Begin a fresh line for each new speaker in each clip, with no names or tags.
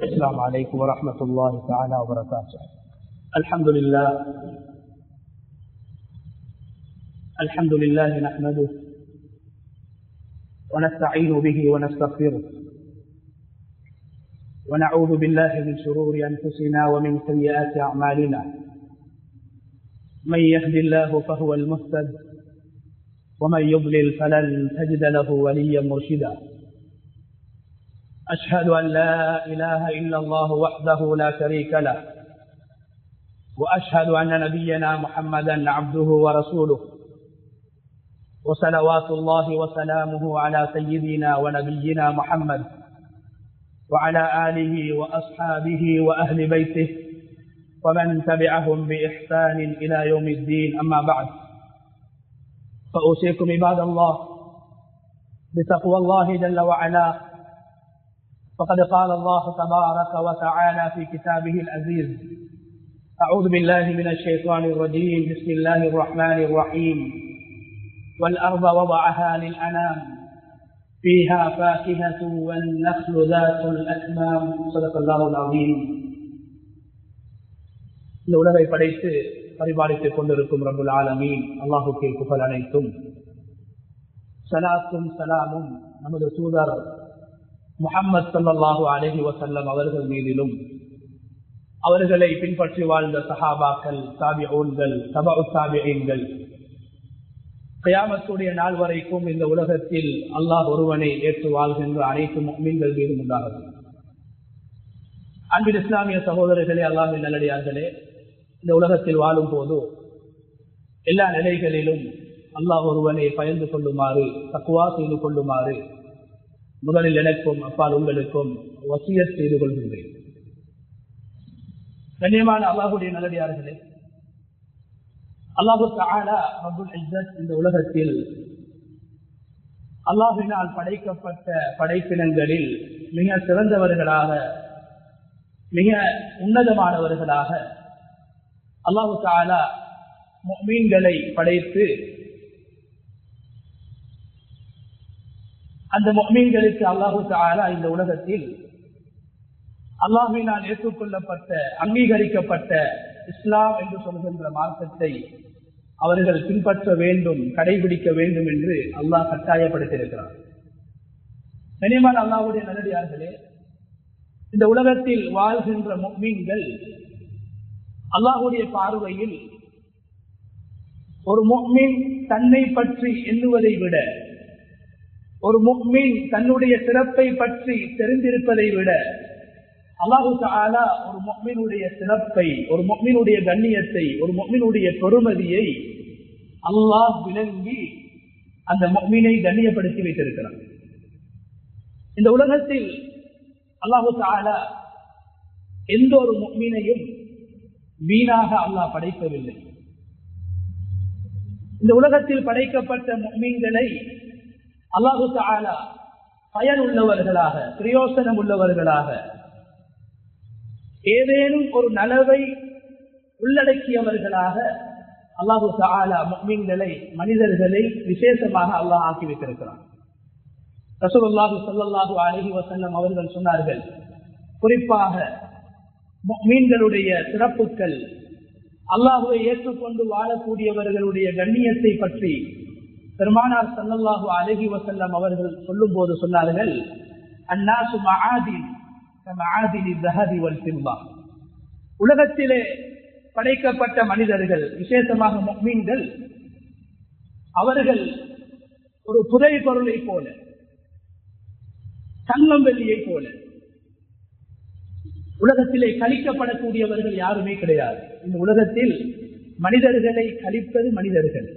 السلام عليكم ورحمة الله تعالى وبركاته. الحمد لله نحمده ونستعين به ونستغفره ونعوذ بالله من شرور أنفسنا ومن سيئات أعمالنا. من يهد الله فهو المهتد ومن يضلل فلن تجد له وليا مرشدا. أشهد أن لا إله إلا الله وحده لا شريك له وأشهد أن نبينا محمدا عبده ورسوله وصلوات الله وسلامه على سيدنا ونبينا محمد وعلى آله وأصحابه وأهل بيته ومن تبعهم بإحسان إلى يوم الدين. أما بعد، فأوصيكم عباد الله بتقوى الله جل وعلا، فقد قال الله تبارك وتعالى في كتابه العزيز: أعوذ بالله من الشيطان الرجيم، بسم الله الرحمن الرحيم: والأرض وضعها للأنام فيها فاكهة والنخل ذات الأكمام. صدق الله العظيم. இந்த உலகை படைத்து பரிபாலித்துக் கொண்டிருக்கும் ரப்புல் ஆலமீன் அல்லாஹுக்கே புகழ் அனைத்தும். ஸலாத்தும் ஸலாமும் நமது தூதர் முஹம்மது ஸல்லல்லாஹு அலைஹி வஸல்லம் அவர்கள் மீதிலும், அவர்களை பின்பற்றி வாழ்ந்த சஹாபாக்கள், தாபிஊன்கள், தபஉ தாபிஈன்கள், கியாமத்துடைய நாள் வரைக்கும் இந்த உலகத்தில் அல்லாஹ் ஒருவனை ஏற்று வாழ்கின்ற அனைத்து முஃமின்கள் மீதும் உண்டாகும். அன்பின் இஸ்லாமிய சகோதரர்களே, அல்லாஹ்வின் நல்லடியார்களே, இந்த உலகத்தில் வாழும் போது எல்லா நிலைகளிலும் அல்லாஹ் ஒருவனை பயந்து கொள்ளுமாறு, தக்வா செய்து கொள்ளுமாறு முதலில் எனக்கும் அப்பால் உங்களுக்கும் வசியத் செய்து கொள்கின்றேன். கண்ணியமான அல்லாஹுடைய நல்லடியார்களே, அல்லாஹு தஆலா ரப்புல் இஸ்ஸத் இந்த உலகத்தில் அல்லாஹ்வினால் படைக்கப்பட்ட படைப்பினங்களில் மிக சிறந்தவர்களாக, மிக உன்னதமானவர்களாக அல்லாஹு தஆலா முஃமின்களை படைத்து அந்த முஃமின்களுக்கு அல்லாஹு தஆலா இந்த உலகத்தில் அல்லாஹ்வினால் ஏற்றுக்கொள்ளப்பட்ட, அங்கீகரிக்கப்பட்ட இஸ்லாம் என்று சொல்கின்ற மார்க்கத்தை அவர்கள் பின்பற்ற வேண்டும், கடைபிடிக்க வேண்டும் என்று அல்லாஹ் கட்டாயப்படுத்தியிருக்கிறார். கண்ணியமான அல்லாஹ்வுடைய நல்லடியார்களே, இந்த உலகத்தில் வாழ்கின்ற முஃமின்கள் அல்லாஹ்வுடைய பார்வையில் ஒரு முஃமின் தன்னை பற்றி எண்ணுவதை விட, ஒரு முஃமின் தன்னுடைய சிறப்பை பற்றி தெரிந்திருப்பதை விட, அல்லாஹு தஆலா ஒரு முஃமினுடைய சிறப்பை, ஒரு முஃமினுடைய கண்ணியத்தை, ஒரு முஃமினுடைய பெருமதியை அல்லாஹ் விளங்கி அந்த முஃமினை கண்ணியப்படுத்தி வைத்திருக்கிறார். இந்த உலகத்தில் அல்லாஹு தஆலா எந்த ஒரு முஃமினையும் வீணாக அல்லாஹ் படைக்கவில்லை. இந்த உலகத்தில் படைக்கப்பட்ட முஃமின்களை அல்லாஹு தஆலா பயனுள்ளவர்களாக, பிரயோசனம் உள்ளவர்களாக, ஏதேனும் ஒரு நலவை உள்ளடக்கியவர்களாக அல்லாஹு தஆலா முஃமின்களை, மனிதர்களை விசேஷமாக அல்லாஹ் ஆக்கி வைத்திருக்கிறார். ரசூலுல்லாஹி ஸல்லல்லாஹு அலைஹி வஸல்லம் அவர்கள் சொன்னார்கள், குறிப்பாக முஃமின்களுடைய சிறப்புகள், அல்லாஹ்வை ஏற்றுக்கொண்டு வாழக்கூடியவர்களுடைய கண்ணியத்தை பற்றி பெருமானார் ஸல்லல்லாஹு அலைஹி வஸல்லம் அவர்கள் சொல்லும் போது சொன்னார்கள், அன்னாசு மஆதின் கமஆதினி ذهب والفضة. உலகத்திலே படைக்கப்பட்ட மனிதர்கள், விசேஷமாக முஃமின்கள், அவர்கள் ஒரு புதை பொருளை போல, தங்கம் வெள்ளியை போல. உலகத்திலே கழிக்கப்படக்கூடியவர்கள் யாருமே கிடையாது. இந்த உலகத்தில் மனிதர்களை கழிப்பது மனிதர்கள்,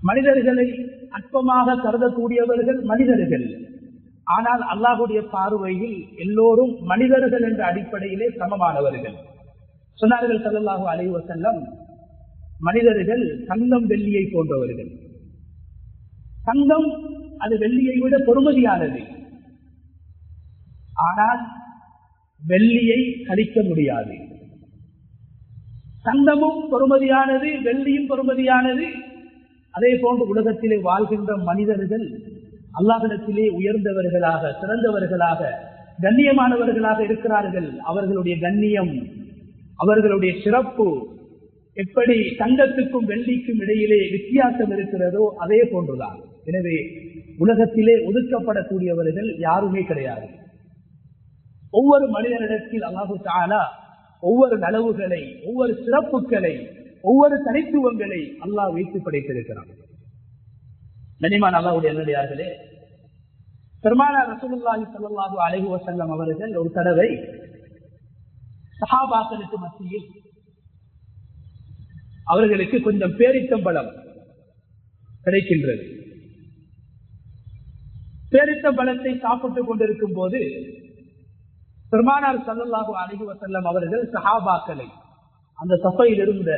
மனிதர்களை அற்பமாக கருதக்கூடியவர்கள் மனிதர்கள். ஆனால் அல்லாஹ்வுடைய பார்வையில் எல்லோரும் மனிதர்கள் என்ற அடிப்படையிலே சமமானவர்கள். சொன்னார்கள் ஸல்லல்லாஹு அலைஹி வஸல்லம், மனிதர்கள் தங்கம் வெள்ளியை போன்றவர்கள். தங்கம் அது வெள்ளியை விட பொறுமதியானது, ஆனால் வெள்ளியை கழிக்க முடியாது. தங்கமும் பொறுமதியானது, வெள்ளியும் பொறுமதியானது. அதே போன்று உலகத்திலே வாழ்கின்ற மனிதர்கள் அல்லாஹ்விடத்திலே உயர்ந்தவர்களாக, சிறந்தவர்களாக, கண்ணியமானவர்களாக இருக்கிறார்கள். அவர்களுடைய கண்ணியம், அவர்களுடைய சிறப்பு எப்படி தங்கத்துக்கும் வெள்ளிக்கும் இடையிலே வித்தியாசம் இருக்கிறதோ அதே போன்றுதான். எனவே உலகத்திலே ஒதுக்கப்படக்கூடியவர்கள் யாருமே கிடையாது. ஒவ்வொரு மனிதனிடத்தில் அல்லாஹு தஆலா ஒவ்வொரு நலவுகளை, ஒவ்வொரு சிறப்புகளை, ஒவ்வொரு தனித்துவங்களை அல்லாஹ் வைத்து படைத்திருக்கிறான். கண்ணியமான அல்லாஹ்வுடைய நல்லடியார்களே, பெருமானார் ரசூலுல்லாஹி ஸல்லல்லாஹு அலைஹி வஸல்லம் அவர்கள் ஒரு தடவை சஹாபாக்களுக்கு மத்தியில் அவர்களுக்கு கொஞ்சம் பேரித்தம்பழம் கிடைக்கின்றது. பேரித்தம்பழத்தை சாப்பிட்டுக் கொண்டிருக்கும் போது பெருமானார் ஸல்லல்லாஹு அலைஹி வஸல்லம் அவர்கள் சஹாபாக்களை, அந்த சபையில் இருந்த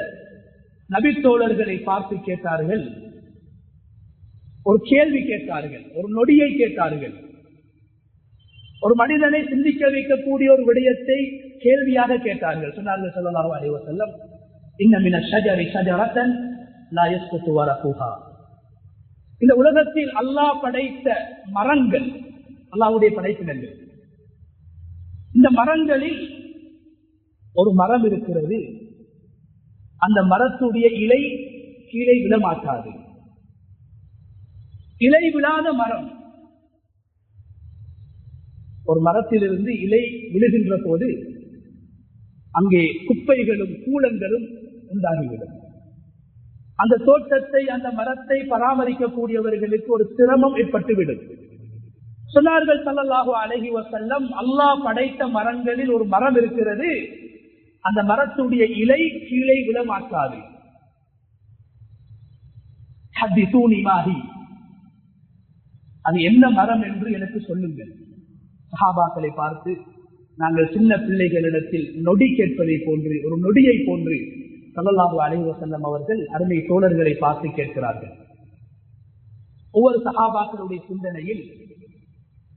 நபித்தோழர்களை பார்த்து கேட்டார்கள். ஒரு கேள்வி கேட்டார்கள், ஒரு நொடியை கேட்டார்கள். ஒரு மனிதனை சிந்திக்க வைக்கக்கூடிய ஒரு விடயத்தை கேள்வியாக கேட்டார்கள். சொன்னார்கள் ஸல்லல்லாஹு அலைஹி வஸல்லம், இன்ன மின ஷஜரி ஷஜரத்தன் லா யஸ்குது வரகுஹா. இந்த உலகத்தில் அல்லாஹ் படைத்த மரங்கள், அல்லாஹ்வுடைய படைப்பினங்கள், இந்த மரங்களில் ஒரு மரம் இருக்கிறது. அந்த மரத்துடைய இலை கீழே விழமாட்டாது. இலை விழாத மரம். ஒரு மரத்திலிருந்து இலை விழுகின்ற போது அங்கே குப்பைகளும் கூலங்களும் உண்டாகிவிடும். அந்த தோட்டத்தை, அந்த மரத்தை பராமரிக்கக்கூடியவர்களுக்கு ஒரு சிரமம் ஏற்பட்டுவிடும். சொன்னார்கள் ஸல்லல்லாஹு அலைஹி வஸல்லம், அல்லாஹ் படைத்த மரங்களில் ஒரு மரம் இருக்கிறது, அந்த மரத்துடைய இலை கீழே விழமாட்டாது. ஹதிஸூனி மாஹி, அது என்ன மரம் என்று எனக்கு சொல்லுங்கள். சஹாபாக்களை பார்த்து, நாங்கள் சின்ன பிள்ளைகளிடத்தில் நொடி கேட்பதை போன்று, ஒரு நொடியை போன்று ஸல்லல்லாஹு அலைஹி வஸல்லம் அவர்கள் அருமை தோழர்களை பார்த்து கேட்கிறார்கள். ஒவ்வொரு சஹாபாக்களுடைய சிந்தனையில்,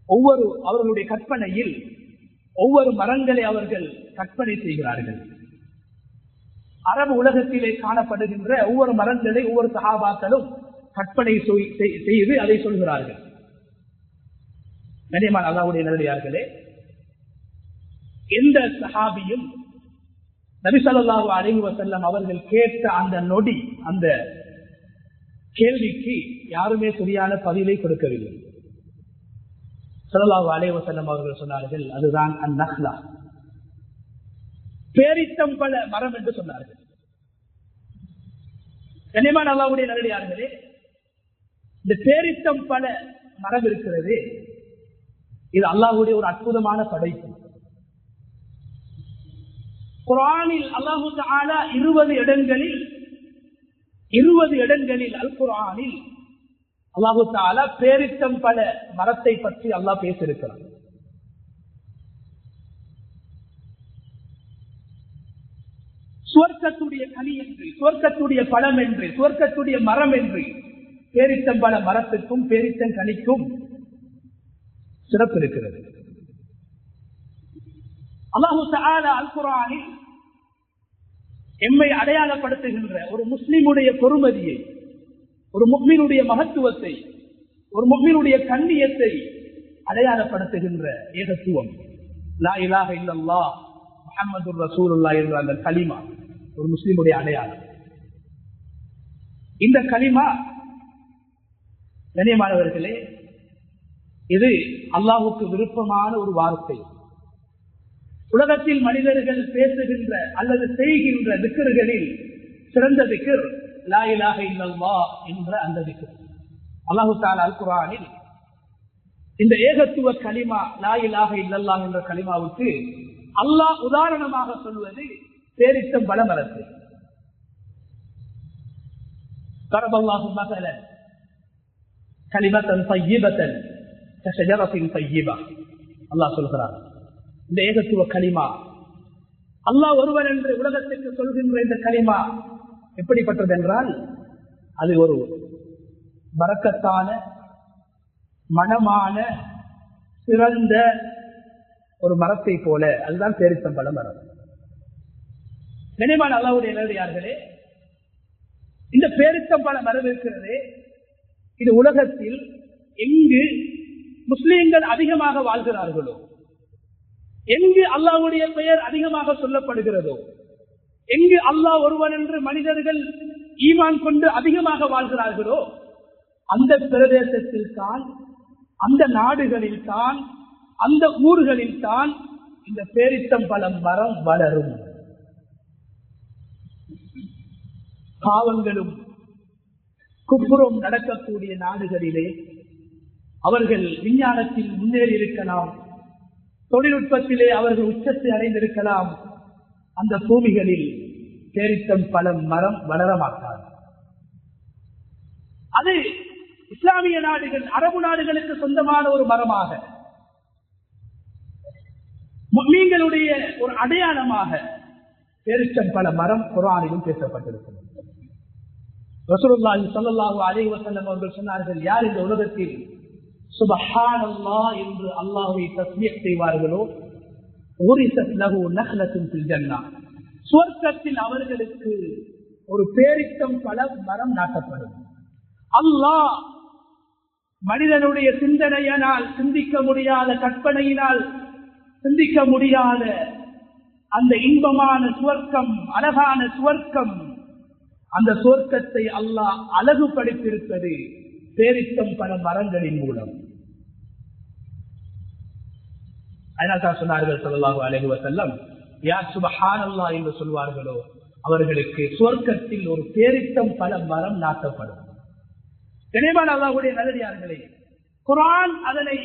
ஒவ்வொரு அவர்களுடைய கற்பனையில் ஒவ்வொரு மரங்களை அவர்கள் கற்பனை செய்கிறார்கள். அரபு உலகத்திலே காணப்படுகின்ற ஒவ்வொரு மரங்களை ஒவ்வொரு சஹாபாக்களும் கற்பனை செய்து அதை சொல்கிறார்கள். கண்ணியமான அல்லாஹ்வுடைய நல்லடியார்களே, எந்த சஹாபியும் நபி ஸல்லல்லாஹு அலைஹி வஸல்லம் அவர்கள் கேட்ட அந்த நொடி, அந்த கேள்விக்கு யாருமே சரியான பதிலை கொடுக்கவில்லை. ஸல்லல்லாஹு அலைஹி வஸல்லம் அவர்கள் சொன்னார்கள், அதுதான் அந்நஹ்லா, பேரித்தம்பழ மரம் என்று சொன்னார்கள். கண்ணியமான அல்லாஹ்வுடைய நல்லடியார்களே, இந்த பேரித்தம்பழ மரம் இருக்கிறது, இது அல்லாஹ்வுடைய ஒரு அற்புதமான படைப்பு. குர்ஆனில் அல்லாஹு தஆலா 20 இடங்களில் அல் குர்ஆனில் அல்லாஹு தஆலா பேரித்தம்பழ மரத்தை பற்றி அல்லாஹ் பேசியிருக்கிறார். சுவர்க்கத்துடைய கனி என்று, சுவர்க்கத்துடைய பழம் என்று, சுவர்க்கத்துடைய மரம் என்று பேரித்தம்பழ மரத்துக்கும் பேரித்தங்கனிக்கும் சிறப்பு இருக்கிறது. அல்லாஹு தஆலா அல் குர்ஆனில் எம்மை அடையாளப்படுத்துகின்ற ஒரு முஸ்லிமுடைய பெருமதியை, ஒரு முஃமினுடைய மகத்துவத்தை, ஒரு முஃமினுடைய கண்ணியத்தை அடையாளப்படுத்துகின்ற ஏகத்துவம், லா இலாஹ இல்லல்லாஹ் முஹம்மதுர் ரசூலுல்லாஹ் என்ற அந்த கலிமா ஒரு முஸ்லிமுடைய அடையாளம். இந்த கலிமா கண்ணியமானவர்களே, இது அல்லாஹ்வுக்கு விருப்பமான ஒரு வார்த்தை. உலகத்தில் மனிதர்கள் பேசுகின்ற அல்லது செய்கின்ற திக்ர்களில் சிறந்த திக்ர் லா இலாஹ இல்லல்லாஹ் என்ற அந்த திக்ர். அல்லாஹு தஆலா அல் குர்ஆனில் இந்த ஏகத்துவ கலிமா லா இலாஹ இல்லல்லாஹ் என்ற கலிமாவுக்கு அல்லாஹ் உதாரணமாக சொல்வது பேரித்தம்பழ மரத்தை. கரபல்லாஹு மஸலன் கலிமத்தன் தய்யிபத்தன் கஷஜரத்தின் தய்யிபா. அல்லாஹ் சொல்கிறார், இந்த ஏகத்துவ கலிமா, அல்லாஹ் ஒருவன் என்று உலகத்திற்கு சொல்கின்ற இந்த கலிமா எப்படிப்பட்டது என்றால், அது ஒரு பரக்கத்தான, மனமான, சிறந்த ஒரு மரத்தை போல. அதுதான் பேரித்தம்பழ மரம். கண்ணியமான அல்லாஹ்வுடைய நல்லடியார்களே, இந்த பேரித்தம்பழ மரம் இருக்கிறது, இது உலகத்தில் எங்கு முஸ்லிம்கள் அதிகமாக வாழ்கிறார்களோ, எங்கு அல்லாஹ்வுடைய பெயர் அதிகமாக சொல்லப்படுகிறதோ, எங்கு அல்லாஹ் ஒருவன் என்று மனிதர்கள் ஈமான் கொண்டு அதிகமாக வாழ்கிறார்களோ அந்த பிரதேசத்தில் தான், அந்த நாடுகளில் தான், அந்த ஊர்களில் தான் இந்த பேரித்தம்பழம் மரம் வளரும். பாவங்களும் குப்புறம் நடக்கக்கூடிய நாடுகளிலே அவர்கள் விஞ்ஞானத்தில் முன்னேறி இருக்கலாம், தொழில்நுட்பத்திலே அவர்கள் உச்சத்தை அடைந்திருக்கலாம். அந்த பூமிகளில் பேரித்தம்பழம் மரம் வளர மாட்டார். அது இஸ்லாமிய நாடுகள், அரபு நாடுகளுக்கு சொந்தமான ஒரு மரமாக, முஸ்லிம்களுடைய ஒரு அடையாளமாக பேரித்தம்பழ மரம் குர்ஆனிலும் பேசப்பட்டிருக்கிறது. ரசூலுல்லாஹி ஸல்லல்லாஹு அலைஹி வஸல்லம் அவர்கள் சொன்னார்கள், யார் இந்த உலகத்தில் சுப்ஹானல்லாஹ் என்று அல்லாஹ்வை தஸ்பீஹ் செய்வார்களோ உரிஸத் லஹு நக்லத்துன் ஃபில் ஜன்னah, சுவர்க்கத்தில் அவர்களுக்கு ஒரு பேரித்தம்பழ மரம் நாட்டப்படும். அல்லாஹ் மனிதனுடைய சிந்தனையினால் சிந்திக்க முடியாத, கற்பனையினால் சிந்திக்க முடியாத அந்த இன்பமான சுவர்க்கம், அழகான சுவர்க்கம், அந்த சுவர்க்கத்தை அல்லாஹ் அழகுபடுத்தியிருப்பது பேரித்தம்பழ மரங்களின் மூலம். அதனால் சொன்னார்கள் ஸல்லல்லாஹு அலைஹி வஸல்லம், யார் சுப்ஹானல்லாஹ் என்று சொல்வார்களோ அவர்களுக்கு சுவர்க்கத்தில் ஒரு பேரித்தம்பழ மரம் நாட்டப்படும். கனிமான அல்லாஹ்வுடைய நல்லடியார்களே, குர்ஆன் அதனை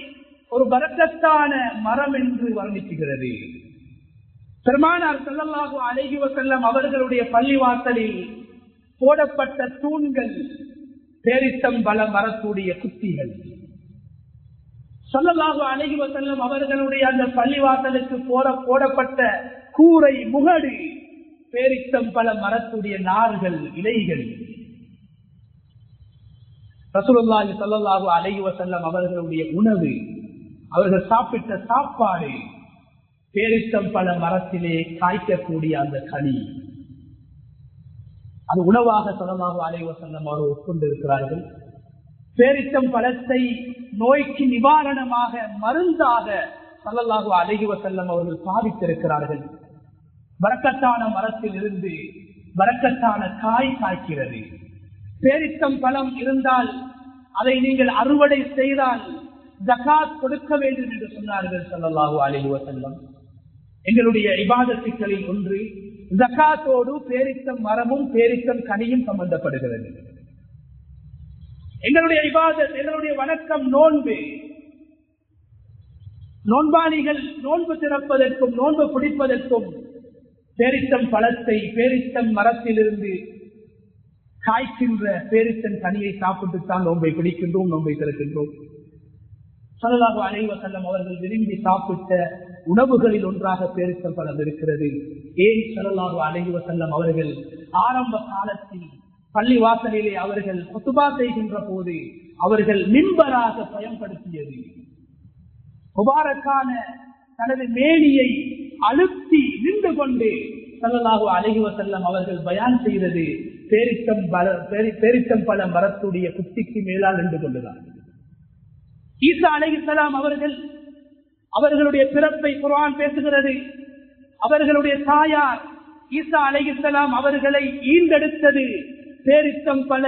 ஒரு பரக்கத்தான மரம் என்று வர்ணிக்கிறது. பெருமானார் ஸல்லல்லாஹு அலைஹி வஸல்லம் அவர்களுடைய பள்ளிவாசலில் போடப்பட்ட தூண்கள் பேரித்தம்பழ மரத்துடைய குத்திகள். ஸல்லல்லாஹு அலைஹி வஸல்லம் அவர்களுடைய அந்த பள்ளிவாசலுக்கு போடப்பட்ட கூரை முகடு பேரித்தம்பழ மரத்துடைய நார்கள், இலைகள். ரசூலுல்லாஹி ஸல்லல்லாஹு அலைஹி வஸல்லம் அவர்களுடைய உணவு, அவர்கள் சாப்பிட்ட சாப்பாடு பேரித்தம்பழ மரத்திலே காய்க்கக்கூடிய அந்த கனி, அது உணவாக ஸல்லல்லாஹு அலைஹி வஸல்லம் அவர்கள் உட்கொண்டிருக்கிறார்கள். பேரித்தம்பழத்தை நோய்க்கு நிவாரணமாக, மருந்தாக ஸல்லல்லாஹு அலைஹி வஸல்லம் அவர்கள் சாதித்திருக்கிறார்கள். பரக்கத்தான மரத்தில் இருந்து பரக்கத்தான காய் காய்க்கிறது. பேரித்தம்பழம் இருந்தால் அதை நீங்கள் அறுவடை செய்தால் ஜகாத் கொடுக்க வேண்டும் என்று சொன்னார்கள் ஸல்லல்லாஹு அலைஹி வஸல்லம். எங்களுடைய இபாதத்துகளில் ஒன்று ஜகாத்தோடு பேரித்தம் மரமும் பேரித்தம் கனியும் சம்பந்தப்படுகிறது. எங்களுடைய இபாதத், எங்களுடைய வணக்கம் நோன்பு. நோன்பாளிகள் நோன்பு திறப்பதற்கும் நோன்பு பிடிப்பதற்கும் பேரித்தம் பழத்தை, பேரித்தம் மரத்திலிருந்து காய்க்கின்ற பேரித்தம் கனியை சாப்பிட்டுத்தான் நோன்பை பிடிக்கின்றோம், நோன்பை திறக்கின்றோம். ஸல்லல்லாஹு அலைஹி வஸல்லம் அவர்கள் விரும்பி சாப்பிட்ட உணவுகளில் ஒன்றாக பேரித்தம் பழம் இருக்கிறது. ஏன் ஸல்லல்லாஹு அலைஹி வஸல்லம் அவர்கள் ஆரம்ப காலத்தில் பள்ளி வாசலிலே அவர்கள் குத்பா செய்கின்ற போது அவர்கள் மிம்பராக பயன்படுத்தியது, முபாரக்கான தனது மேனியை அழுத்தி நின்று கொண்டு ஸல்லல்லாஹு அலைஹி வஸல்லம் அவர்கள் பயான் செய்தது பேரித்தம்பழ மரத்துடைய குத்திக்கு மேலால் நின்று கொண்டுதான். ஈசா அலைஹிஸ்ஸலாம் அவர்களுடைய பிறப்பை குர்ஆன் பேசுகிறது. அவர்களுடைய தாயார் ஈசா அலைஹிஸ்ஸலாம் அவர்களை ஈண்டெடுத்தது பேரித்தம்பழ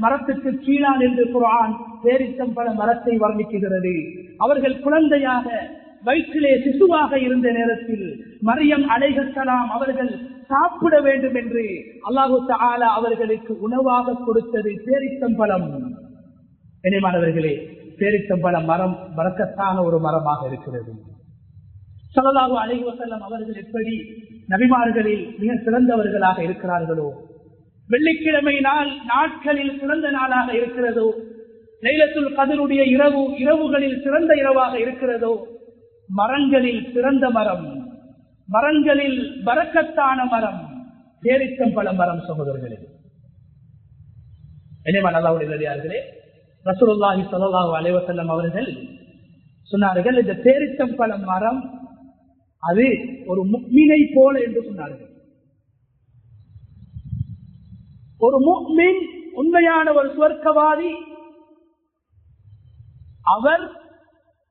மரத்துக்கு கீழால் என்று குர்ஆன் பேரித்தம்பழ மரத்தை வர்ணிக்குகிறது. அவர்கள் குழந்தையாக வயிற்றிலே சிசுவாக இருந்த நேரத்தில் மரியம் அலைஹிஸ்ஸலாம் அவர்கள் சாப்பிட வேண்டும் என்று அல்லாஹு தஆலா அவர்களுக்கு உணவாக கொடுத்தது பேரித்தம்பழம். கண்ணியமானவர்களே, பேரித்தம்பழ மரம் பரக்கத்தான ஒரு மரமாக இருக்கிறது. ஸல்லல்லாஹு அலைஹி வஸல்லம் அவர்கள் எப்படி நபிமார்களில் மிக சிறந்தவர்களாக இருக்கிறார்களோ, வெள்ளிக்கிழமை நாட்களில் சிறந்த நாளாக இருக்கிறதோ, லைலத்துல் கத்ருடைய இரவுகளில் சிறந்த இரவாக இருக்கிறதோ, மரங்களில் சிறந்த மரம், மரங்களில் பரக்கத்தான மரம் பேரித்தம்பழ மரம். சகோதரர்களே, அல்லாஹ்வுடைய நல்லடியார்களே, ரசூலுல்லாஹி ஸல்லல்லாஹு அலைஹி வஸல்லம் அவர்கள் சொன்னார்கள், இந்த பேரித்தம்பழ மரம் அது ஒரு முஃமினை போல என்று சொன்னார்கள். ஒரு முஃமின், உண்மையான ஒரு சுவர்க்கவாதி,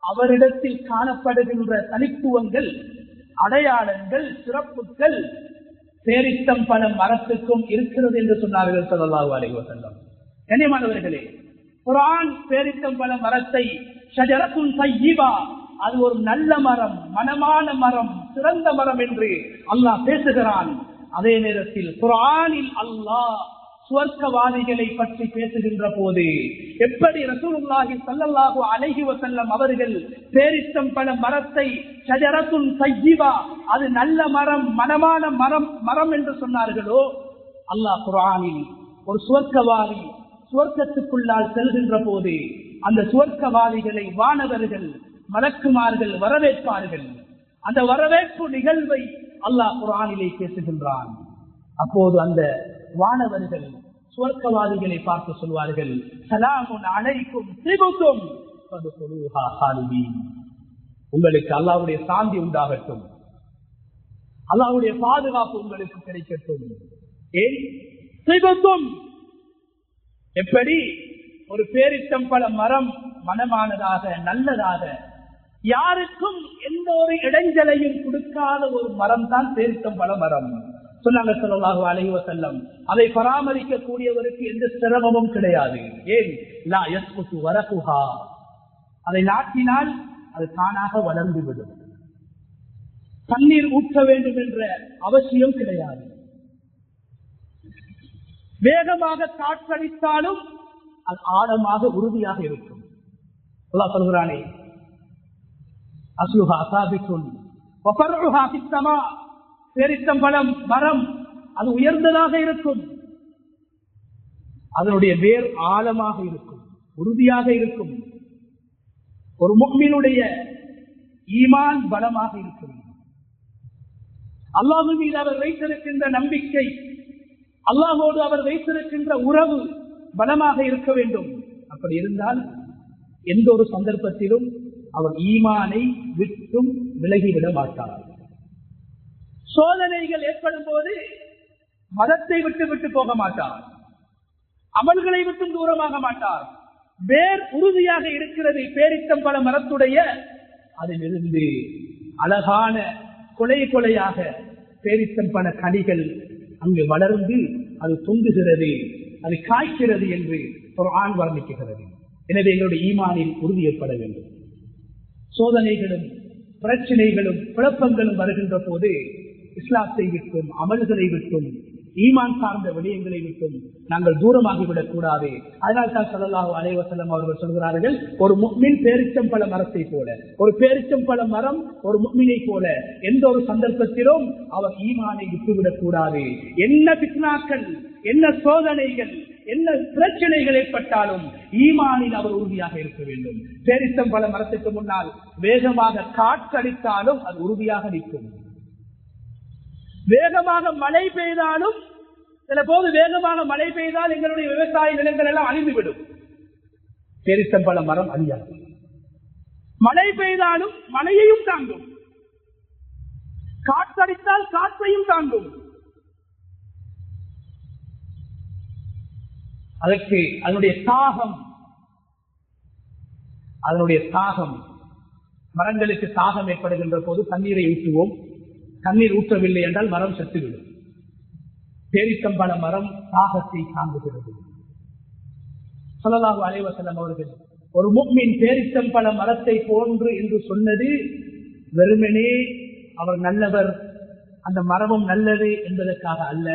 அவரிடத்தில் காணப்படுகின்ற தனித்துவங்கள் அடையாளங்கள், சிறப்புகள் பேரித்தம் பல மரத்துக்கும் இருக்கிறது என்று சொன்னார்கள் ஸல்லல்லாஹு அலைஹி வஸல்லம். கண்ணியமானவர்களே, குர்ஆன் பேரித்தம் பல மரத்தை ஷஜரத்துன் தய்யிபா, அது ஒரு நல்ல மரம், மனமான மரம், சிறந்த மரம் என்று அல்லாஹ் பேசுகிறான். அதே நேரத்தில் குர்ஆனில் அல்லாஹ் சுவர்க்கவாதிகளை பற்றி பேசுகின்ற போது எப்படி ரசூலுல்லாஹி ஸல்லல்லாஹு அலைஹி வஸல்லம் அவர்கள் பேரித்தம் பல மரத்தை ஷஜரத்துன் தய்யிபா, அது நல்ல மரம், மனமான மரம் என்று சொன்னார்களோ, அல்லாஹ் குர்ஆனில் ஒரு சுவர்க்கவாதி சுவர்க்கத்துக்குள்ளால் செல்கின்ற போது அந்த சுவர்க்கவாதிகளை வானவர்கள், மலக்குமார்கள் வரவேற்பார்கள். அந்த வரவேற்பு நிகழ்வை அல்லாஹ் குர்ஆனிலே பேசுகின்றான். அப்போது அந்த வானவர்கள் சுவர்க்கவாதிகளை பார்த்து சொல்வார்கள், ஸலாமுன் அலைக்கும் திபுதும் ஃபதுகுலூஹா ஹாலிதீன். உங்களுக்கு அல்லாஹ்வுடைய சாந்தி உண்டாகட்டும், அல்லாஹ்வுடைய பாதுகாப்பு உங்களுக்கு கிடைக்கட்டும். ஏன் திபுதும்? எப்படி ஒரு பேரித்தம்பழ மரம் மனமானதாக, நல்லதாக, யாருக்கும் எந்த ஒரு இடைஞ்சலையும் கொடுக்காத ஒரு மரம் தான் பேரித்தம்பழ மரம் சொன்னாங்க ஸல்லல்லாஹு அலைஹி வஸல்லம். அதை பராமரிக்க கூடியவருக்கு எந்த சிரமமும் கிடையாது. ஏன்? லா யஸ்குது வரகுஹா, அதை நாட்டினால் அது தானாக வளர்ந்துவிடும். தண்ணீர் ஊற்ற வேண்டும் என்ற அவசியம் கிடையாது. வேகமாக காற்றடித்தாலும் அது ஆழமாக உறுதியாக இருக்கும். அல்லாஹ் சொல்கிறானே, அஸ்லுஹா சாபித்துன் வஃபர்உஹா ஃபிஸ்ஸமா, பேரித்தம்பழம் மரம் அது உயர்ந்ததாக இருக்கும், அதனுடைய வேர் ஆழமாக இருக்கும், உறுதியாக இருக்கும். ஒரு முஃமினுடைய ஈமான் பலமாக இருக்கும். அல்லாஹ் மீது அவர் வைத்திருக்கின்ற நம்பிக்கை, அல்லாஹோடு அவர் வைத்திருக்கின்ற உறவு பலமாக இருக்க வேண்டும். அப்படி இருந்தால் எந்த ஒரு சந்தர்ப்பத்திலும் அவர் ஈமானை விட்டும் விலகிவிட மாட்டார். சோதனைகள் ஏற்படும் போது மதத்தை விட்டு விட்டு போக மாட்டார், அமல்களை விட்டும் தூரமாக மாட்டார். வேர் உறுதியாக இருக்கிறது பேரித்தம்பழ மரத்துடைய, அதிலிருந்து அழகான கொலை கொலையாக பேரித்தம்பழ கனிகள் அங்கு வளர்ந்து அது தொங்குகிறது, அது காய்க்கிறது என்று குர்ஆன் வர்ணிக்குகிறது. எனவே எங்களுடைய ஈமானில் உறுதி ஏற்பட வேண்டும். சோதனைகளும் பிரச்சனைகளும் குழப்பங்களும் வருகின்ற போது இஸ்லாத்தை விட்டும், அமல்களை விட்டும், ஈமான் சார்ந்த விடயங்களை விட்டும் நாங்கள் தூரமாகிவிடக் கூடாது. அதனால் தான் ஸல்லல்லாஹு அலைஹி வஸல்லம் அவர்கள் சொல்கிறார்கள், ஒரு முஃமின் பேரிச்சம்பழ மரத்தை போல, ஒரு பேரிச்சம்பழ மரம் ஒரு முஃமினை போல எந்த ஒரு சந்தர்ப்பத்திலும் அவர் ஈமானை விட்டுவிடக் கூடாது. என்ன பித்னாக்கள், என்ன சோதனைகள், என்ன பிரச்சனைகள் ஏற்பட்டாலும் ஈமானில் அவர் உறுதியாக இருக்க வேண்டும். பேரிச்சம்பழ மரத்துக்கு முன்னால் வேகமாக காற்றடித்தாலும் அது உறுதியாக நிற்கும். வேகமாக மழை பெய்தாலும், சில போது வேகமாக மழை பெய்தால் எங்களுடைய விவசாய நிலங்கள் எல்லாம் அழிந்துவிடும். பேரிச்சம்பழ மரம் அழியாது. மழை பெய்தாலும் மழையையும் தாங்கும், காற்றடித்தால் காற்றையும் தாங்கும். அதற்கு அதனுடைய தாகம், மரங்களுக்கு தாகம் ஏற்படுகின்ற போது தண்ணீரை ஊற்றுவோம், தண்ணீர் ஊற்றவில்லை என்றால் மரம் செத்துவிடும். பேரிச்சம்பழ மரம் தாகத்தை தாங்குகிறது. ஸல்லல்லாஹு அலைஹி வஸல்லம் அவர்கள் ஒரு முஃமின் பேரிச்சம்பழ மரத்தை போன்று என்று சொன்னது வெறுமனே அவர் நல்லவர், அந்த மரமும் நல்லது என்பதற்காக அல்ல.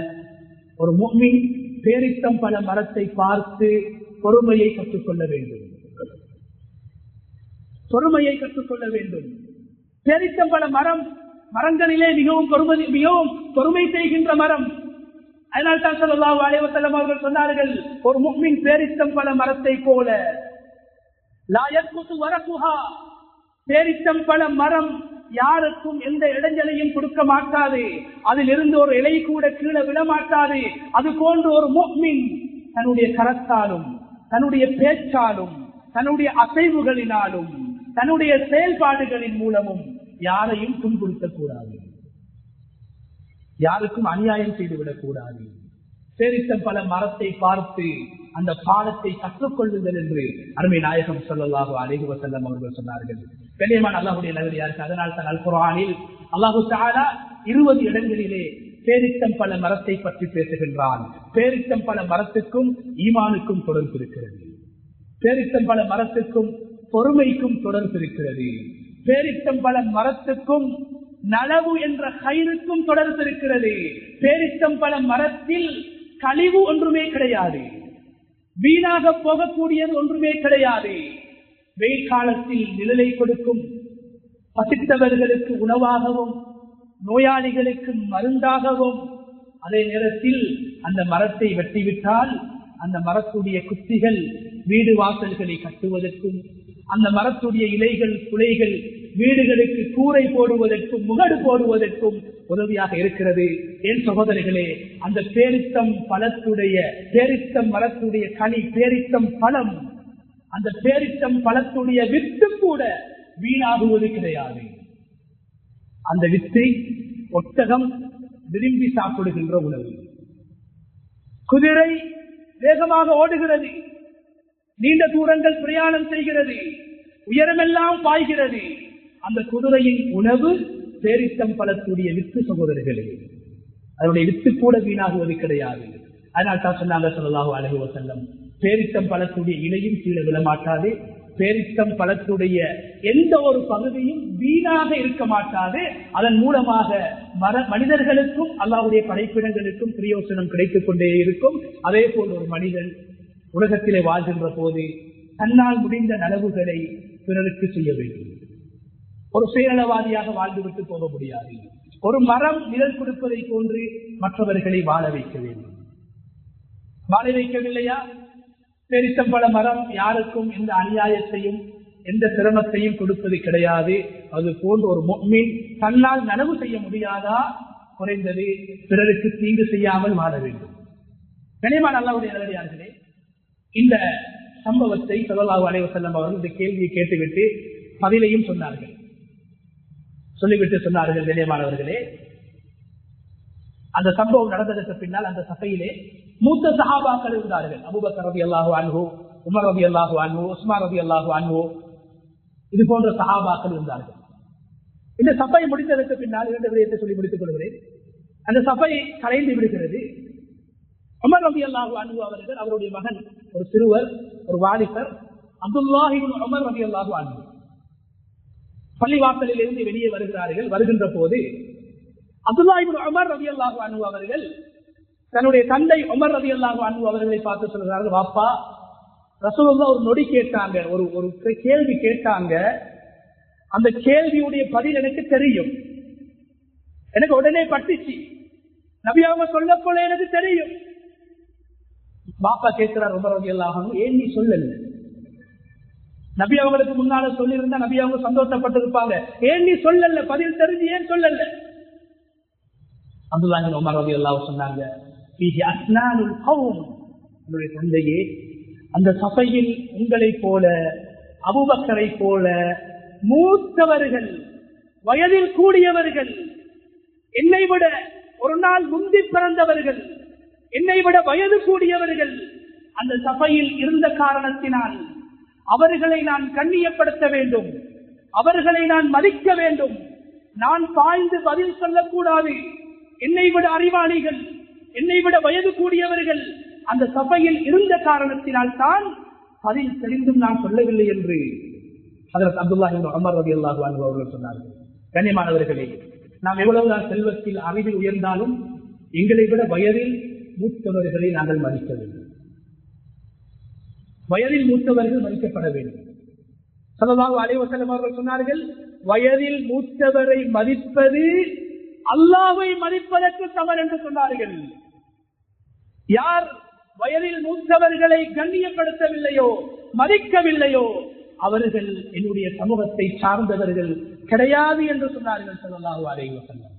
ஒரு முஃமின் பேரிச்சம்பழ மரத்தை பார்த்து பொறுமையை கற்றுக்கொள்ள வேண்டும், பொறுமையை கற்றுக்கொள்ள வேண்டும். பேரிச்சம்பழ மரம் மரங்களிலே மிகவும் பொறுமை செய்கின்ற மரம். அதனால் தான் ஸல்லல்லாஹு அலைஹி வஸல்லம் அவர்கள் சொன்னார்கள், ஒரு முஃமின் பேரிச்சம்பழ மரத்தை போல. லா யஸ்குது வரகுஹா, பேரிச்சம்பழ மரம் யாருக்கும் எந்த இடைஞ்சலையும் கொடுக்க மாட்டாது, அதிலிருந்து ஒரு இலை கூட கீழே விட மாட்டாது. அது போன்று ஒரு முஃமின் தன்னுடைய கரத்தாலும், தன்னுடைய பேச்சாலும், தன்னுடைய அசைவுகளினாலும், தன்னுடைய செயல்பாடுகளின் மூலமும் யாரையும் துன்புறுத்தக் கூடாது, யாருக்கும் அநியாயம் செய்துவிடக் கூடாது. பேரித்தம் பல மரத்தை பார்த்து அந்த பாடத்தை கற்றுக்கொள்ளுங்கள் என்று அருமை நாயகம் ஸல்லல்லாஹு அலைஹி வஸல்லம் அவர்கள் சொன்னார்கள். கண்ணியமான அல்லாஹ்வுடைய நல்லடியாருக்கு அதனால் தான் அல் குர்ஆனில் அல்லாஹு தஆலா 20 இடங்களிலே பேரித்தம் பல மரத்தை பற்றி பேசுகின்றான். பேரித்தம் பல மரத்துக்கும் ஈமானுக்கும் தொடர்பு இருக்கிறது. பேரித்தம் பல மரத்துக்கும் பொறுமைக்கும் தொடர்பு இருக்கிறது. பேரித்தம் பல மரத்துக்கும் நலவு என்ற கயிறுக்கும் தொடர்பு இருக்கிறது. பேரித்தம் பல மரத்தில் கழிவு ஒன்றுமே கிடையாது, வீணாக போகக்கூடியது ஒன்றுமே கிடையாது. வெயில் காலத்தில் நிழலை கொடுக்கும், பசித்தவர்களுக்கு உணவாகவும் நோயாளிகளுக்கு மருந்தாகவும், அதே நேரத்தில் அந்த மரத்தை வெட்டிவிட்டால் அந்த மரத்துடைய குத்திகள் வீடு வாசல்களை கட்டுவதற்கும், அந்த மரத்துடைய இலைகள் குலைகள் வீடுகளுக்கு கூரை போடுவதற்கும் முகடு போடுவதற்கும் உதவியாக இருக்கிறது. என் சகோதரர்களே, அந்த பேரித்தம் மரத்துடைய கனி, பேரித்தம் பழம், அந்த பேரித்தம் பழத்துடைய வித்து கூட வீணாகுவது கிடையாது. அந்த வித்தை ஒட்டகம் விரும்பி சாப்பிடுகின்ற உணவு. குதிரை வேகமாக ஓடுகிறது, நீண்ட தூரங்கள் பிரயாணம் செய்கிறது, உயரமெல்லாம் பாய்கிறது. அந்த குதிரையின் உணவு பேரித்தம் பழத்துடைய வித்து சகோதரர்களே. அதனுடைய வித்து கூட வீணாகுவது கிடையாது. அதனால் தான் சொன்னாங்க ஸல்லல்லாஹு அலைஹி வஸல்லம், பேரித்தம் பழத்துடைய இலையும் கீழே விழமாட்டாது, பேரித்தம் பழத்துடைய எந்த ஒரு பகுதியும் வீணாக இருக்க மாட்டாது. அதன் மூலமாக மனிதர்களுக்கும் அல்லாஹ்வுடைய படைப்பிடங்களுக்கும் பிரயோசனம் கிடைத்துக் கொண்டே இருக்கும். அதே போல் ஒரு மனிதன் உலகத்திலே வாழ்கின்ற போது தன்னால் முடிந்த நலவுகளை பிறருக்கு செய்ய வேண்டும். ஒரு சுயநலவாதியாக வாழ்ந்துவிட்டு போக முடியாது. ஒரு மரம் நிழல் கொடுப்பதை போன்று மற்றவர்களை வாழ வைக்க வேண்டும். வாழ வைக்கவில்லையா? பேரித்தம்பழ மரம் யாருக்கும் எந்த அநியாயத்தையும் எந்த சிரமத்தையும் கொடுப்பது கிடையாது. அது போன்ற ஒரு முஃமின் தன்னால் நனவு செய்ய முடியாதா? குறைந்தது பிறருக்கு தீங்கு செய்யாமல் வாழ வேண்டும். கனியமான அல்லாஹ்வுடைய நல்லடியார்களே, இந்த சம்பவத்தை ஸல்லல்லாஹு அலைஹி வஸல்லம் அவர்கள் இந்த கேள்வியை கேட்டுவிட்டு பதிலையும் சொன்னார்கள். சொல்லிவிட்டு சொன்னார்கள், கண்ணியமானவர்களே, அந்த சம்பவம் நடந்ததற்கு பின்னால் அந்த சபையிலே மூத்த சஹாபாக்கள் இருந்தார்கள். அபூபக்கர் ரலியல்லாஹு அன்ஹு, உமர் ரலியல்லாஹு அன்ஹு, உஸ்மான் ரலியல்லாஹு அன்ஹு, இது போன்ற சஹாபாக்கள் இருந்தார்கள். இந்த சபை முடிந்ததற்கு பின்னால் இரண்டு விடயத்தை சொல்லி முடித்துக் கொள்கிறேன். அந்த சபை கலைந்து விடுகிறது. உமர் ரலியல்லாஹு அன்ஹு அவர்கள், அவருடைய மகன் ஒரு சிறுவர், ஒரு வாலிபர் அப்துல்லாஹ் இப்னு உமர் ரலியல்லாஹு அன்ஹு பள்ளிவாசலில் இருந்து வெளியே வருகிறார்கள். வருகின்ற போது அப்துல்லாஹ் இப்னு உமர் ரலியல்லாஹு அன்ஹு அவர்கள் தன்னுடைய தந்தை உமர் ரலியல்லாஹு அன்ஹு அவர்களை பார்த்து சொல்கிறார்கள், வாப்பா, ரசூலுல்லாஹ் ஒரு நொடி கேட்டாங்க, ஒரு கேள்வி கேட்டாங்க. அந்த கேள்வியுடைய பதில் எனக்கு தெரியும், எனக்கு உடனே பட்டுச்சு. நபி அவங்க சொல்ல போல எனக்கு தெரியும். பாப்பா கேட்கிறார் உமர் ரலியல்லாஹு அன்ஹு, ஏன் நீ சொல்லல? நபி அவங்களுக்கு முன்னால சொல்லியிருந்தா நபி அவங்க சந்தோஷப்பட்டு இருப்பாங்க. ஏன் நீ சொல்லல? பதில் தெரிஞ்சு ஏன் சொல்லல? அப்துல்லாஹ் இப்னு உமர் ரலியல்லாஹு சொன்னாங்க, என்னுடைய தந்தையே, அந்த சபையில் உங்களை போல அபூபக்கரை போல மூத்தவர்கள், வயதில் கூடியவர்கள், என்னை விட ஒரு நாள் முந்தி பிறந்தவர்கள், என்னை விட வயது கூடியவர்கள் அந்த சபையில் இருந்த காரணத்தினால் அவர்களை நான் கண்ணியப்படுத்த வேண்டும், அவர்களை நான் மதிக்க வேண்டும். நான் பாய்ந்து பதில் சொல்லக்கூடாது. என்னை விட அறிவாளிகள், என்னை விட வயது கூடியவர்கள் அந்த சபையில் இருந்த காரணத்தினால் தான் பதில் தெரிந்தும் நான் சொல்லவில்லை என்று ஹஜ்ரத் அப்துல்லாஹ் இப்னு உமர் ரலியல்லாஹு அன்ஹு அவர்கள் சொன்னார்கள். கண்ணியமானவர்களே, நாம் எவ்வளவுதான் செல்வத்தில் அறிவில் உயர்ந்தாலும் எங்களை விட வயதில் மூத்தவர்களை நாங்கள் மதிக்க வேண்டும். வயதில் மூத்தவர்கள் மதிக்கப்பட வேண்டும். ஸல்லல்லாஹு அலைஹி வஸல்லம் அவர்கள் சொன்னார்கள், வயதில் மூத்தவரை மதிப்பது அல்லாஹ்வை மதிப்பதற்கு சமம் என்று சொன்னார்கள். யார் வயதில் மூத்தவர்களை கண்ணியப்படுத்தவில்லையோ, மதிக்கவில்லையோ, அவர்கள் என்னுடைய சமூகத்தை சார்ந்தவர்கள் கிடையாது என்று சொன்னார்கள் ஸல்லல்லாஹு அலைஹி வஸல்லம்.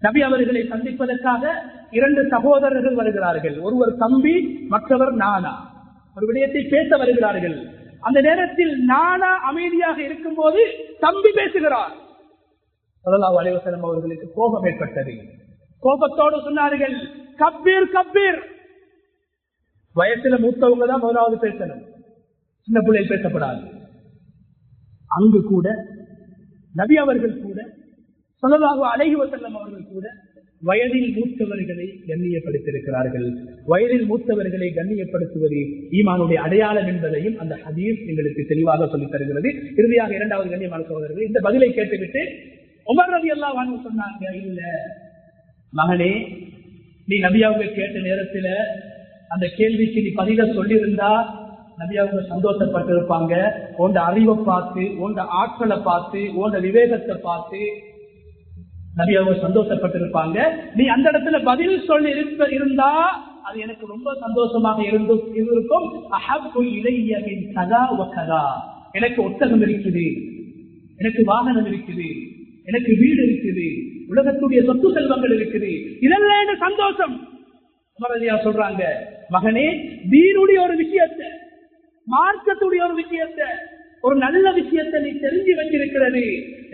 நபி அவர்களை சந்திப்பதற்காக இரண்டு சகோதரர்கள் வருகிறார்கள். ஒருவர் தம்பி, மற்றவர் நானா. ஒரு விடயத்தை பேச வருகிறார்கள். அந்த நேரத்தில் நானா அமைதியாக இருக்கும் போது தம்பி பேசுகிறார். ஸல்லல்லாஹு அலைஹி வஸல்லம் அவர்களுக்கு கோபம் ஏற்பட்டது. கோபத்தோடு சொன்னார்கள், கப்பீர் கப்பீர், வயசுல மூத்தவங்க தான் முதலாவது பேசணும், சின்ன பிள்ளைகள் பேசப்படாது. அங்கு கூட நபி அவர்கள் கூட ஸல்லல்லாஹு அலைஹி வஸல்லம் அவர்கள் கூட வயதில் மூத்தவர்களை கண்ணியப்படுத்தியிருக்கிறார்கள். வயதில் மூத்தவர்களை கண்ணியப்படுத்துவது ஈமானுடைய அடையாளம் என்பதையும் அந்த ஹதீஸ் எங்களுக்கு தெளிவாக சொல்லித் தருகிறது. இறுதியாக இரண்டாவது கண்ணியமான சகோதரர்கள், இந்த பதிலை கேட்டுவிட்டு உமர் ரலியல்லாஹு அன்ஹு சொன்னாங்க, இல்ல மகனே, நீ நபி அவங்க கேட்ட நேரத்துல அந்த கேள்விக்கு நீ பதில சொல்லியிருந்தா நபி அவங்க சந்தோஷப்பட்டிருப்பாங்க. உண்ட அறிவை பார்த்து, உண்ட ஆட்களை பார்த்து, உண்ட விவேகத்தை பார்த்து நபி அவங்க சந்தோஷப்பட்டிருப்பாங்க. நீ அந்த இடத்துல பதில் சொல்லி இருந்தா அது எனக்கு ரொம்ப சந்தோஷமாக இருந்திருக்கும். அஹப்பு இலைய மின் கதா வ கதா, எனக்கு ஒட்டகம் இருக்குது, எனக்கு வாகனம் இருக்குது, எனக்கு வீடு இருக்குது, உலகத்துடைய சொத்து செல்வங்கள் இருக்குது, இதெல்லாம் என்ன சந்தோஷம். சொல்றாங்க, மகனே, தீனுடைய ஒரு விஷயத்தை, மார்க்கத்துடைய ஒரு விஷயத்தை, ஒரு நல்ல விஷயத்தை நீ தெரிஞ்சு வச்சிருக்கிறது,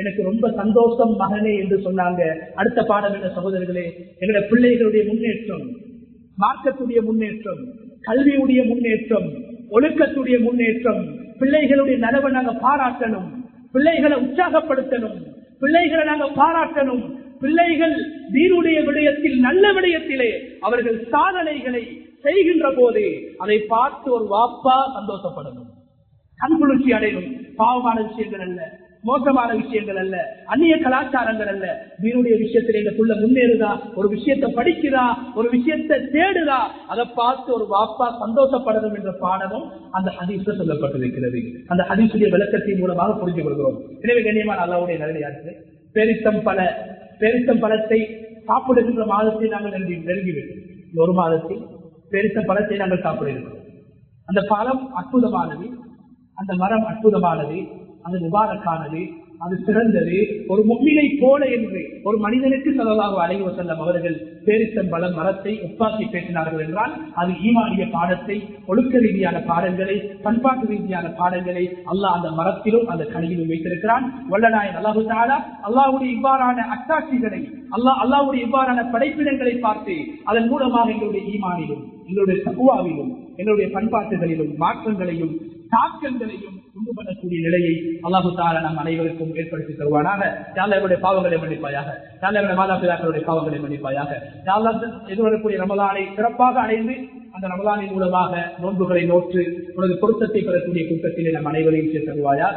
எனக்கு ரொம்ப சந்தோஷம் மகனே என்று சொன்னாங்க. அடுத்த பாடம் என்ற சகோதரர்களே, எங்களுடைய பிள்ளைகளுடைய முன்னேற்றம், மார்க்கத்துடைய முன்னேற்றம், கல்வியுடைய முன்னேற்றம், ஒழுக்கத்துடைய முன்னேற்றம், பிள்ளைகளுடைய நலவை நாங்கள் பாராட்டணும், பிள்ளைகளை உற்சாகப்படுத்தணும், பிள்ளைகளை நாங்கள் பாராட்டணும். பிள்ளைகள் தீனுடைய விடயத்தில், நல்ல விடயத்திலே அவர்கள் சாதனைகளை செய்கின்ற போது அதை பார்த்து ஒரு வாப்பா சந்தோஷப்படணும், கண்குளிர்ச்சி அடையணும். பாவமான விஷயங்கள் அல்ல, மோசமான விஷயங்கள் அல்ல, அந்நிய கலாச்சாரங்கள் அல்ல, தீனுடைய விஷயத்தில் எங்களுக்குள்ள முன்னேறுதா, ஒரு விஷயத்தை படிக்கிறா, ஒரு விஷயத்தை தேடுதா, அதை பார்த்து ஒரு வாப்பா சந்தோஷப்படணும் என்ற பாடமும் அந்த ஹதீஸ்ல சொல்லப்பட்டிருக்கிறது. அந்த ஹதீஸுடைய விளக்கத்தின் மூலமாக புரிந்து கொள்கிறோம். எனவே கண்ணியமான அல்லாஹ்வுடைய நல்லடியார்களே, பேரித்தம் பழத்தை சாப்பிடுகின்ற மாதத்தை நாங்கள் நெருங்கிவிட்டோம். ஒரு மாதத்தில் பேரித்தம் பழத்தை நாங்கள் சாப்பிட இருக்கிறோம். அந்த பழம் அற்புதமானது, அந்த மரம் அற்புதமானது, அது முபாரக்கானது, அது சிறந்தது. ஒரு முஃமினை போல என்று ஒரு மனிதனுக்கு ஸல்லல்லாஹு அலைஹி வஸல்லம் அவர்கள் பேரித்தம்பழம் மரத்தை ஒப்பாக்கி பேசினார்கள் என்றால் அது ஈமானிய பாடத்தை, ஒழுக்க ரீதியான பாடங்களை, பண்பாட்டு ரீதியான பாடங்களை அல்லாஹ் அந்த மரத்திலும் அந்த கனியிலும் வைத்திருக்கிறான். வல்லநாயன் அல்லாஹு தஆலா அல்லாஹ்வுடைய இவ்வாறான அத்தாட்சிகளை, அல்லாஹ்வுடைய இவ்வாறான படைப்பிடங்களை பார்த்து அதன் மூலமாக எங்களுடைய ஈமானிலும், எங்களுடைய தக்வாவிலும், எங்களுடைய பண்பாட்டுகளிலும் மாற்றங்களையும் தாக்கங்களையும் கொண்டு வரக்கூடிய நிலையை அல்லாஹு தஆலா நம் அனைவருக்கும் ஏற்படுத்தி தருவானாக. யா அல்லாஹ் எங்களுடைய பாவங்களை மன்னிப்பாயாக, யா அல்லாஹ் எங்களுடைய மாதாபிதாக்களுடைய பாவங்களை மன்னிப்பாயாக. யா அல்லாஹ் எதிர்வரக்கூடிய ரமலானை சிறப்பாக அடைந்து அந்த ரமலானின் மூலமாக நோன்புகளை நோற்று உனது பொருத்தத்தை பெறக்கூடிய கூட்டத்திலே நம் அனைவரையும் சேர்த்து தருவாயாக.